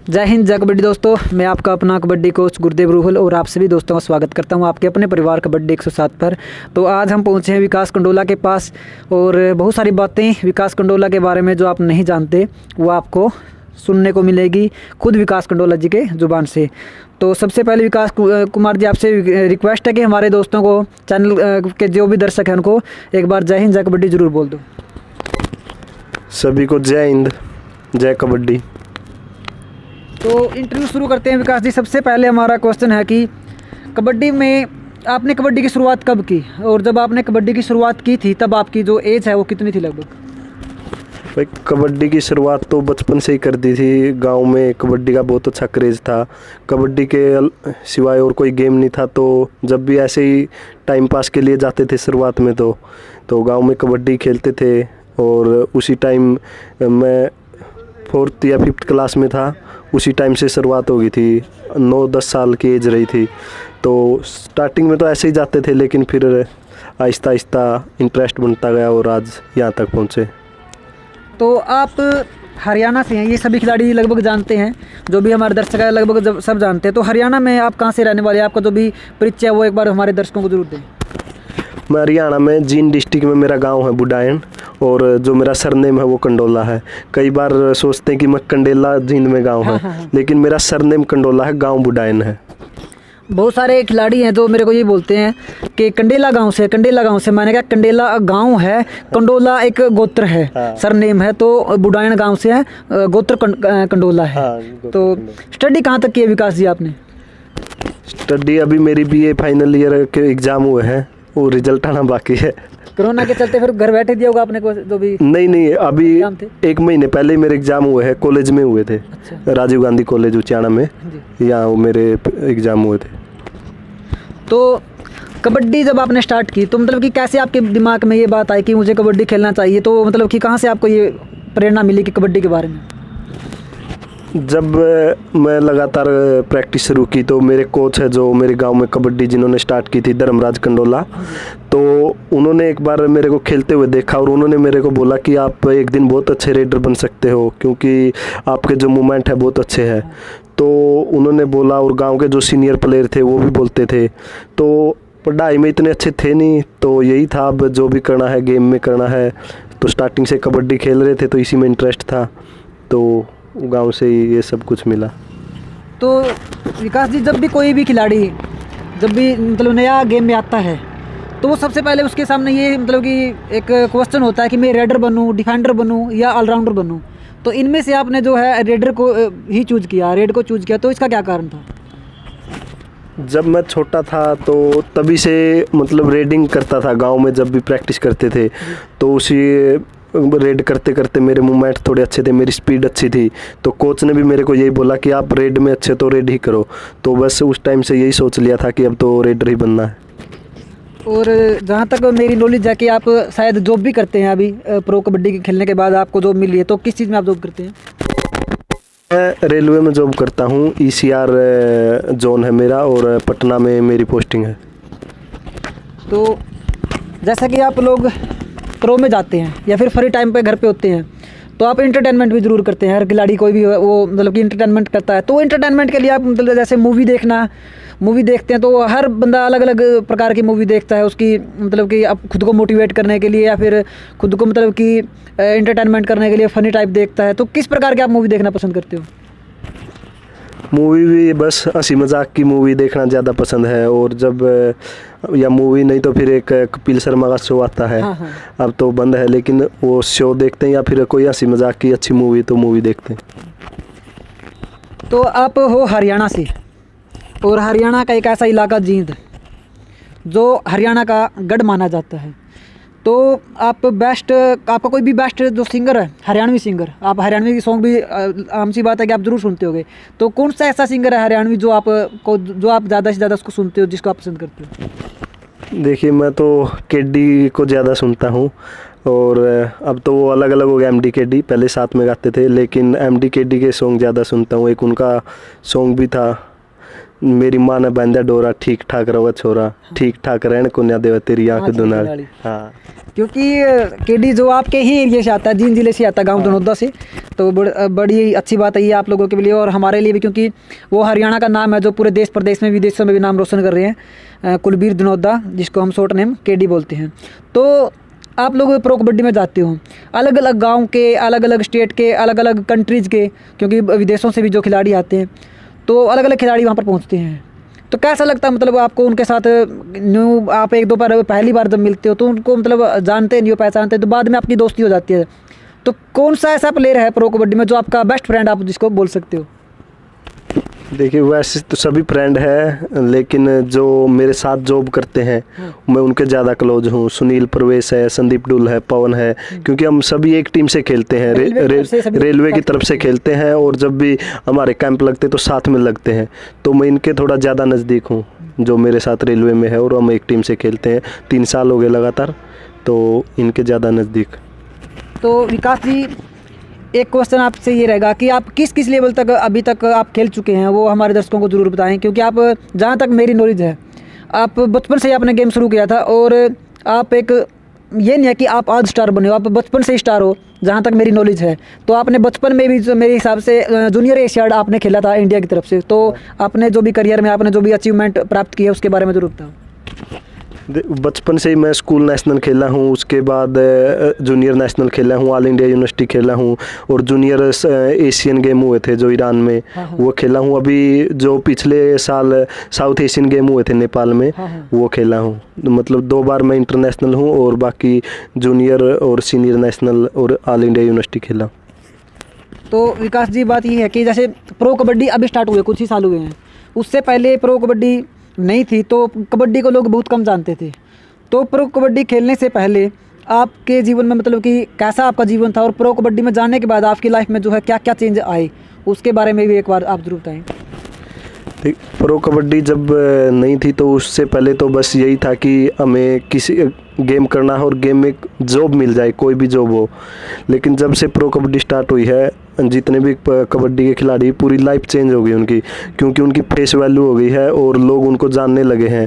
जय हिंद जय कबड्डी दोस्तों, मैं आपका अपना कबड्डी कोच गुरदेव रूहल और आप सभी दोस्तों का स्वागत करता हूं आपके अपने परिवार कबड्डी 107 पर। तो आज हम पहुंचे हैं विकास कंडोला के पास और बहुत सारी बातें विकास कंडोला के बारे में जो आप नहीं जानते वो आपको सुनने को मिलेगी खुद विकास कंडोला जी के ज़ुबान से। तो सबसे पहले विकास कुमार जी आपसे रिक्वेस्ट है कि हमारे दोस्तों को, चैनल के जो भी दर्शक हैं उनको एक बार जय हिंद जय कबड्डी ज़रूर बोल दो। सभी को जय हिंद जय कबड्डी। तो इंटरव्यू शुरू करते हैं विकास जी। सबसे पहले हमारा क्वेश्चन है कि कबड्डी में आपने कबड्डी की शुरुआत कब की, और जब आपने कबड्डी की शुरुआत की थी तब आपकी जो एज है वो कितनी थी लगभग? भाई कबड्डी की शुरुआत तो बचपन से ही कर दी थी। गांव में कबड्डी का बहुत अच्छा क्रेज़ था। कबड्डी के सिवाय और कोई गेम नहीं था, तो जब भी ऐसे ही टाइम पास के लिए जाते थे शुरुआत में तो गांव में कबड्डी खेलते थे। और उसी टाइम मैं 4th या 5th क्लास में था, उसी टाइम से शुरुआत हो गई थी। 9-10 साल की एज रही थी। तो स्टार्टिंग में तो ऐसे ही जाते थे, लेकिन फिर आहिस्ता आहिस्ता इंटरेस्ट बनता गया और आज यहाँ तक पहुँचे। तो आप हरियाणा से हैं, ये सभी खिलाड़ी लगभग जानते हैं, जो भी हमारे दर्शक है लगभग सब जानते हैं। तो हरियाणा में आप कहाँ से रहने वाले हैं? आपका जो भी परिचय है वो एक बार हमारे दर्शकों को जरूर दें। मैं हरियाणा में जींद डिस्ट्रिक्ट में मेरा गांव है बुडायन, और जो मेरा सरनेम है वो कंडोला है। कई बार सोचते हैं कि मैं कंडेला जींद में गांव है, लेकिन मेरा सरनेम कंडोला है, गांव बुडायन है। बहुत सारे खिलाड़ी हैं जो मेरे को ये बोलते हैं कि कंडेला गांव से, कंडेला गांव से। मैंने कहा कंडेला गांव है, कंडोला एक गोत्र है, सरनेम है, तो बुडायन गांव से है, गोत्र कंडोला है। तो स्टडी कहाँ तक की है विकास जी आपने? स्टडी अभी मेरी BA फाइनल ईयर के एग्ज़ाम हुए हैं, वो रिजल्ट आना बाकी है। कोरोना के चलते फिर घर बैठे दिया होगा आपने को जो भी? नहीं, अभी 1 महीने पहले मेरे एग्ज़ाम हुए हैं, कॉलेज में हुए थे। अच्छा। राजीव गांधी कॉलेज उचाना में, यहाँ मेरे एग्ज़ाम हुए थे। तो कबड्डी जब आपने स्टार्ट की तो मतलब कि कैसे आपके दिमाग में ये बात आई कि मुझे कबड्डी खेलना चाहिए? तो मतलब कि कहाँ से आपको ये प्रेरणा मिली कि कबड्डी के बारे में? जब मैं लगातार प्रैक्टिस शुरू की तो मेरे कोच है जो मेरे गांव में कबड्डी जिन्होंने स्टार्ट की थी, धर्मराज कंडोला, तो उन्होंने एक बार मेरे को खेलते हुए देखा और उन्होंने मेरे को बोला कि आप एक दिन बहुत अच्छे रेडर बन सकते हो, क्योंकि आपके जो मूवमेंट है बहुत अच्छे हैं। तो उन्होंने बोला, और गांव के जो सीनियर प्लेयर थे वो भी बोलते थे। तो पढ़ाई में इतने अच्छे थे नहीं, तो यही था अब जो भी करना है गेम में करना है। तो स्टार्टिंग से कबड्डी खेल रहे थे तो इसी में इंटरेस्ट था, तो गांव से ही ये सब कुछ मिला। तो विकास जी, जब भी कोई भी खिलाड़ी जब भी मतलब नया गेम में आता है तो वो सबसे पहले उसके सामने ये मतलब कि एक क्वेश्चन होता है कि मैं रेडर बनूं, डिफेंडर बनूं या ऑलराउंडर बनूं। तो इनमें से आपने जो है रेडर को ही चूज किया, रेड को चूज किया, तो इसका क्या कारण था? जब मैं छोटा था तो तभी से मतलब रेडिंग करता था गांव में, जब भी प्रैक्टिस करते थे तो उसी रेड करते करते मेरे मूवमेंट थोड़े अच्छे थे, मेरी स्पीड अच्छी थी। तो कोच ने भी मेरे को यही बोला कि आप रेड में अच्छे तो रेड ही करो। तो बस उस टाइम से यही सोच लिया था कि अब तो रेडर ही बनना है। और जहाँ तक मेरी नॉलेज है कि आप शायद जॉब भी करते हैं अभी, प्रो कबड्डी खेलने के बाद आपको जॉब मिली है, तो किस चीज़ में आप जॉब करते हैं? मैं रेलवे में जॉब करता हूँ, ECR जोन है मेरा, और पटना में मेरी पोस्टिंग है। तो जैसा कि आप लोग प्रो में जाते हैं या फिर फ्री टाइम पे घर पे होते हैं, तो आप इंटरटेनमेंट भी ज़रूर करते हैं। हर खिलाड़ी कोई भी वो मतलब कि इंटरटेनमेंट करता है। तो इंटरटेनमेंट के लिए आप मतलब जैसे मूवी देखते हैं, तो हर बंदा अलग अलग प्रकार की मूवी देखता है उसकी मतलब कि आप खुद को मोटिवेट करने के लिए या फिर खुद को मतलब कि इंटरटेनमेंट करने के लिए फ़नी टाइप देखता है। तो किस प्रकार की आप मूवी देखना पसंद करते हो? मूवी भी बस हंसी मजाक की मूवी देखना ज़्यादा पसंद है। और जब या मूवी नहीं तो फिर एक कपिल शर्मा का शो आता है। हाँ। अब तो बंद है, लेकिन वो शो देखते हैं, या फिर कोई हंसी मजाक की अच्छी मूवी तो मूवी देखते हैं। तो आप हो हरियाणा से, और हरियाणा का एक ऐसा इलाका जींद जो हरियाणा का गढ़ माना जाता है। तो आपका कोई भी बेस्ट जो सिंगर है, हरियाणवी सिंगर, आप हरियाणवी सॉन्ग भी आम सी बात है कि आप ज़रूर सुनते होगे, तो कौन सा ऐसा सिंगर है हरियाणवी जो आप ज़्यादा से ज़्यादा उसको सुनते हो, जिसको आप पसंद करते हो? देखिए, मैं तो केडी को ज़्यादा सुनता हूँ, और अब तो वो अलग अलग हो गया, MD केडी, पहले साथ में गाते थे, लेकिन MD केडी के सॉन्ग ज़्यादा सुनता हूँ। एक उनका सॉन्ग भी था मेरी माँ ने बांधा डोरा, ठीक ठाक रहो छोरा, ठीक ठाक रहने को न्या देवा तेरी आंख दुनाल। हाँ, क्योंकि केडी जो आपके ही एरिया से आता है, जींद जिले से आता है, गांव धनौदा से, तो बड़ी अच्छी बात है ये आप लोगों के लिए और हमारे लिए भी, क्योंकि वो हरियाणा का नाम है जो पूरे देश प्रदेश में, विदेशों में भी नाम रोशन कर रहे हैं, कुलबीर धनौदा, जिसको हम शॉर्ट नेम केडी बोलते हैं। तो आप लोग प्रो कबड्डी में जाते हो, अलग अलग गांव के, अलग अलग स्टेट के, अलग अलग कंट्रीज़ के, क्योंकि विदेशों से भी जो खिलाड़ी आते हैं, तो अलग अलग खिलाड़ी वहाँ पर पहुँचते हैं। तो कैसा लगता है मतलब आपको उनके साथ न्यू, आप एक दो बार पहली बार जब मिलते हो तो उनको मतलब जानते नहीं हो, पहचानते, तो बाद में आपकी दोस्ती हो जाती है। तो कौन सा ऐसा प्लेयर है प्रो कबड्डी में जो आपका बेस्ट फ्रेंड आप जिसको बोल सकते हो? देखिए वैसे तो सभी फ्रेंड है, लेकिन जो मेरे साथ जॉब करते हैं मैं उनके ज़्यादा क्लोज हूँ। सुनील प्रवेश है, संदीप डुल है, पवन है, क्योंकि हम सभी एक टीम से खेलते हैं, रेलवे की तरफ से खेलते हैं, और जब भी हमारे कैंप लगते तो साथ में लगते हैं, तो मैं इनके थोड़ा ज़्यादा नज़दीक हूँ, जो मेरे साथ रेलवे में है, और हम एक टीम से खेलते हैं, 3 साल हो गए लगातार, तो इनके ज़्यादा नज़दीक। तो विकास जी, एक क्वेश्चन आपसे ये रहेगा कि आप किस किस लेवल तक अभी तक आप खेल चुके हैं, वो हमारे दर्शकों को ज़रूर बताएं, क्योंकि आप, जहाँ तक मेरी नॉलेज है, आप बचपन से ही आपने गेम शुरू किया था, और आप एक, ये नहीं है कि आप आज स्टार बने हो, आप बचपन से ही स्टार हो, जहाँ तक मेरी नॉलेज है। तो आपने बचपन में भी जो मेरे हिसाब से जूनियर एशियाड आपने खेला था इंडिया की तरफ से, तो आपने जो भी करियर में आपने जो भी अचीवमेंट प्राप्त किया उसके बारे में ज़रूर बताओ। बचपन से ही मैं स्कूल नेशनल खेला हूँ, उसके बाद जूनियर नेशनल खेला हूँ, ऑल इंडिया यूनिवर्सिटी खेला हूँ, और जूनियर एशियन गेम हुए थे जो ईरान में, वो खेला हूँ। अभी जो पिछले साल साउथ एशियन गेम हुए थे नेपाल में, वो खेला हूँ। मतलब 2 बार मैं इंटरनेशनल हूँ, और बाकी जूनियर और सीनियर नेशनल और ऑल इंडिया यूनिवर्सिटी खेला। तो विकास जी, बात ये है कि जैसे प्रो कबड्डी अभी स्टार्ट हुए, कुछ ही साल हुए हैं, उससे पहले प्रो कबड्डी नहीं थी, तो कबड्डी को लोग बहुत कम जानते थे। तो प्रो कबड्डी खेलने से पहले आपके जीवन में मतलब कि कैसा आपका जीवन था, और प्रो कबड्डी में जाने के बाद आपकी लाइफ में जो है क्या क्या चेंज आए, उसके बारे में भी एक बार आप जरूर बताएं। प्रो कबड्डी जब नहीं थी तो उससे पहले तो बस यही था कि हमें किसी गेम करना हो और गेम में जॉब मिल जाए, कोई भी जॉब हो। लेकिन जब से प्रो कबड्डी स्टार्ट हुई है, जितने भी कबड्डी के खिलाड़ी, पूरी लाइफ चेंज हो गई उनकी, क्योंकि उनकी फेस वैल्यू हो गई है और लोग उनको जानने लगे हैं।